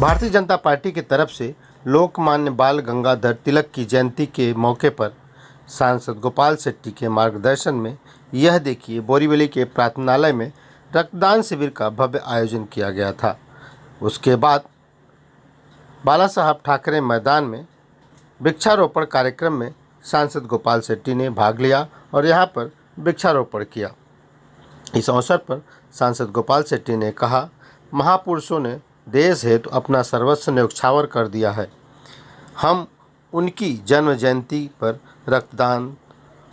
Bharatiya Janata party की तरफ से लोकमान्य बाल गंगाधर तिलक की जयंती के मौके पर सांसद गोपाल शेट्टी के मार्गदर्शन में यह देखिए बोरीवली के प्रार्थनालय में रक्तदान शिविर का भव्य आयोजन किया गया था। उसके बाद बाला साहब ठाकरे मैदान में वृक्षारोपण कार्यक्रम में सांसद गोपाल शेट्टी ने भाग लिया और यहाँ पर वृक्षारोपण किया। इस अवसर पर सांसद गोपाल शेट्टी ने कहा, महापुरुषों ने देश हेतु अपना सर्वस्व न्यौछावर कर दिया है। हम उनकी जन्म जयंती पर रक्तदान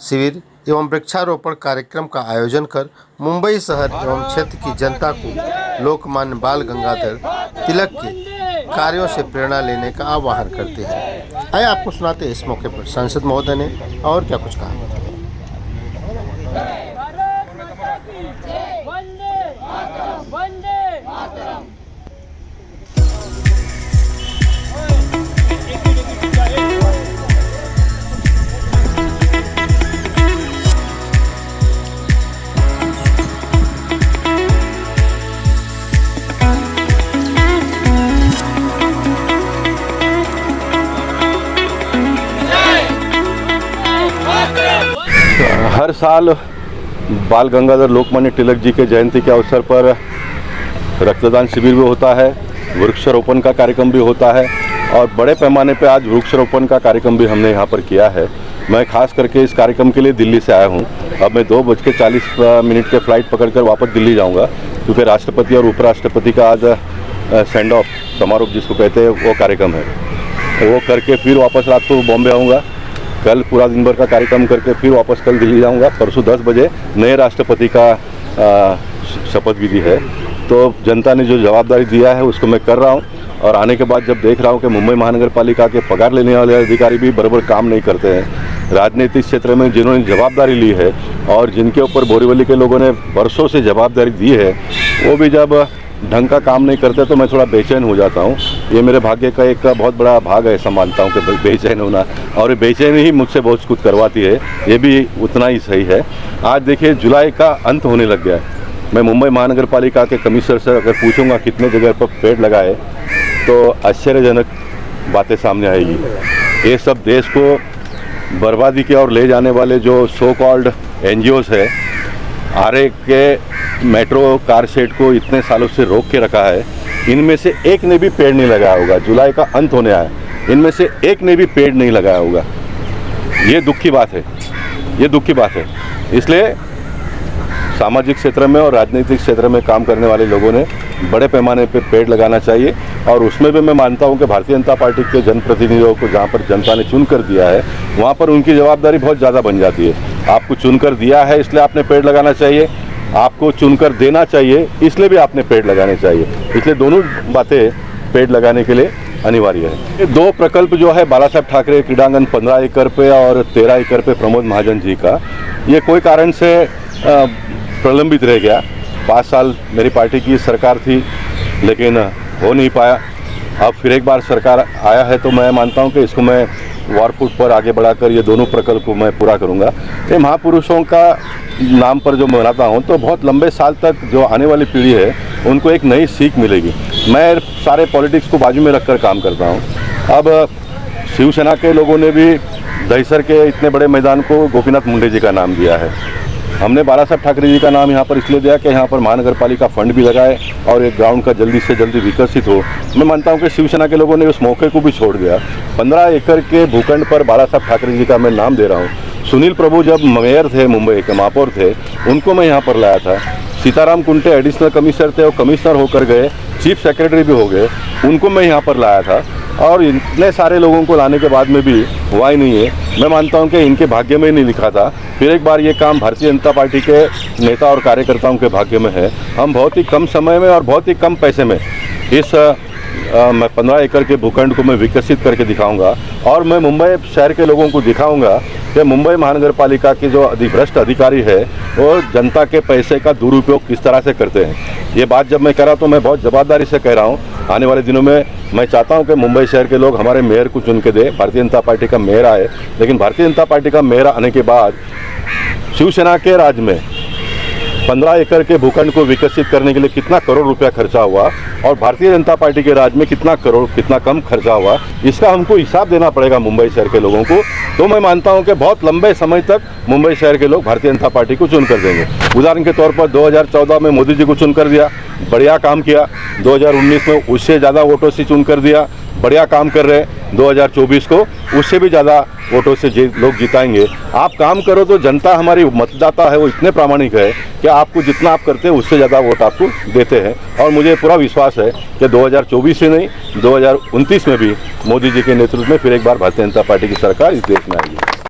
शिविर एवं वृक्षारोपण कार्यक्रम का आयोजन कर मुंबई शहर एवं क्षेत्र की जनता को लोकमान्य बाल गंगाधर तिलक के कार्यों से प्रेरणा लेने का आह्वान करते हैं। आइए आपको सुनाते हैं इस मौके पर सांसद महोदय ने और क्या कुछ कहा। हर साल बाल गंगाधर लोकमान्य तिलक जी के जयंती के अवसर पर रक्तदान शिविर भी होता है, वृक्षारोपण का कार्यक्रम भी होता है और बड़े पैमाने पे आज वृक्षारोपण का कार्यक्रम भी हमने यहाँ पर किया है। मैं खास करके इस कार्यक्रम के लिए दिल्ली से आया हूँ। अब मैं 2:40 के फ़्लाइट पकड़कर वापस दिल्ली जाऊँगा क्योंकि राष्ट्रपति और उपराष्ट्रपति का आज सेंड ऑफ समारोह जिसको कहते हैं वो कार्यक्रम है। वो करके फिर वापस रात को बॉम्बे आऊँगा। कल पूरा दिन भर का कार्यक्रम करके फिर वापस कल दिल्ली जाऊंगा। परसों 10 बजे नए राष्ट्रपति का शपथ विधि है। तो जनता ने जो जवाबदारी दिया है उसको मैं कर रहा हूं और आने के बाद जब देख रहा हूं कि मुंबई महानगर पालिका के पगार लेने वाले अधिकारी भी बराबर काम नहीं करते हैं, राजनीतिक क्षेत्र में जिन्होंने जवाबदारी ली है और जिनके ऊपर बोरीवली के लोगों ने वर्षों से जवाबदारी दी है, वो भी जब ढंग का काम नहीं करते तो मैं थोड़ा बेचैन हो जाता हूँ। ये मेरे भाग्य का एक बहुत बड़ा भाग है, ऐसा मानता हूँ कि बेचैन होना, और बेचैनी ही मुझसे बहुत कुछ करवाती है। ये भी उतना ही सही है। आज देखिए जुलाई का अंत होने लग गया है। मैं मुंबई महानगर पालिका के कमिश्नर से अगर पूछूंगा कितने जगह पर पेड़ लगाए तो आश्चर्यजनक बातें सामने आएगी। ये सब देश को बर्बादी की ओर ले जाने वाले जो सो कॉल्ड NGOs है, आरए के मेट्रो कार शेड को इतने सालों से रोक के रखा है, इनमें से एक ने भी पेड़ नहीं लगाया होगा। जुलाई का अंत होने आया, इनमें से एक ने भी पेड़ नहीं लगाया होगा। ये दुख की बात है, ये दुख की बात है। इसलिए सामाजिक क्षेत्र में और राजनीतिक क्षेत्र में काम करने वाले लोगों ने बड़े पैमाने पे पेड़ लगाना चाहिए और उसमें भी मैं मानता हूं कि भारतीय जनता पार्टी के जनप्रतिनिधियों को जहां पर जनता ने चुनकर दिया है वहां पर उनकी जवाबदारी बहुत ज़्यादा बन जाती है। आपको चुनकर दिया है इसलिए आपने पेड़ लगाना चाहिए, आपको चुनकर देना चाहिए इसलिए भी आपने पेड़ लगाने चाहिए। इसलिए दोनों बातें पेड़ लगाने के लिए अनिवार्य है। ये 2 प्रकल्प जो है बाला साहब ठाकरे क्रीड़ांगन 15 एकड़ पे और 13 एकड़ पे प्रमोद महाजन जी का, ये कोई कारण से प्रलंबित रह गया। 5 साल मेरी पार्टी की सरकार थी लेकिन हो नहीं पाया। अब फिर एक बार सरकार आया है तो मैं मानता हूं कि इसको मैं वॉर फुट पर आगे बढ़ाकर ये दोनों प्रकल्प को मैं पूरा करूंगा। ये महापुरुषों का नाम पर जो मनाता हूं तो बहुत लंबे साल तक जो आने वाली पीढ़ी है उनको एक नई सीख मिलेगी। मैं सारे पॉलिटिक्स को बाजू में रखकर काम करता हूं। अब शिवसेना के लोगों ने भी दहिसर के इतने बड़े मैदान को गोपीनाथ मुंडे जी का नाम दिया है। हमने बाला साहब ठाकरे जी का नाम यहाँ पर इसलिए दिया कि यहाँ पर महानगर पालिका फंड भी लगाए और एक ग्राउंड का जल्दी से जल्दी विकसित हो। मैं मानता हूँ कि शिवसेना के लोगों ने उस मौके को भी छोड़ दिया। 15 एकड़ के भूखंड पर बाला साहब ठाकरे जी का मैं नाम दे रहा हूँ। सुनील प्रभु जब मेयर थे, मुंबई के महापौर थे, उनको मैं यहाँ पर लाया था। सीताराम कुंटे एडिशनल कमिश्नर थे, वो कमिश्नर होकर गए, चीफ सेक्रेटरी भी हो गए, उनको मैं यहाँ पर लाया था। और इतने सारे लोगों को लाने के बाद में भी हुआ ही नहीं है। मैं मानता हूं कि इनके भाग्य में नहीं लिखा था। फिर एक बार ये काम भारतीय जनता पार्टी के नेता और कार्यकर्ताओं के भाग्य में है। हम बहुत ही कम समय में और बहुत ही कम पैसे में इस मैं 15 एकड़ के भूखंड को मैं विकसित करके दिखाऊंगा और मैं मुंबई शहर के लोगों को दिखाऊंगा कि मुंबई महानगर पालिका के जो भ्रष्ट अधिकारी है वो जनता के पैसे का दुरुपयोग किस तरह से करते हैं। ये बात जब मैं कह रहा तो मैं बहुत जवाबदारी से कह रहा हूँ। आने वाले दिनों में मैं चाहता हूँ कि मुंबई शहर के लोग हमारे मेयर को चुन के दे। भारतीय जनता पार्टी का मेयर आए, लेकिन भारतीय जनता पार्टी का मेयर आने के बाद शिवसेना के राज में 15 एकड़ के भूखंड को विकसित करने के लिए कितना करोड़ रुपया खर्चा हुआ और भारतीय जनता पार्टी के राज में कितना करोड़ कितना कम खर्चा हुआ, इसका हमको हिसाब देना पड़ेगा मुंबई शहर के लोगों को। तो मैं मानता हूं कि बहुत लंबे समय तक मुंबई शहर के लोग भारतीय जनता पार्टी को चुन कर देंगे। उदाहरण के तौर पर 2014 में मोदी जी को चुन कर दिया, बढ़िया काम किया। 2019 में उससे ज़्यादा वोटों से चुन कर दिया, बढ़िया काम कर रहे हैं। 2024 को उससे भी ज़्यादा वोटों से लोग जिताएंगे। आप काम करो तो जनता हमारी मतदाता है वो इतने प्रामाणिक है कि आपको जितना आप करते हैं उससे ज़्यादा वोट आपको देते हैं। और मुझे पूरा विश्वास है कि 2024 से नहीं 2029 में भी मोदी जी के नेतृत्व में फिर एक बार भारतीय जनता पार्टी की सरकार इस देश में आएगी।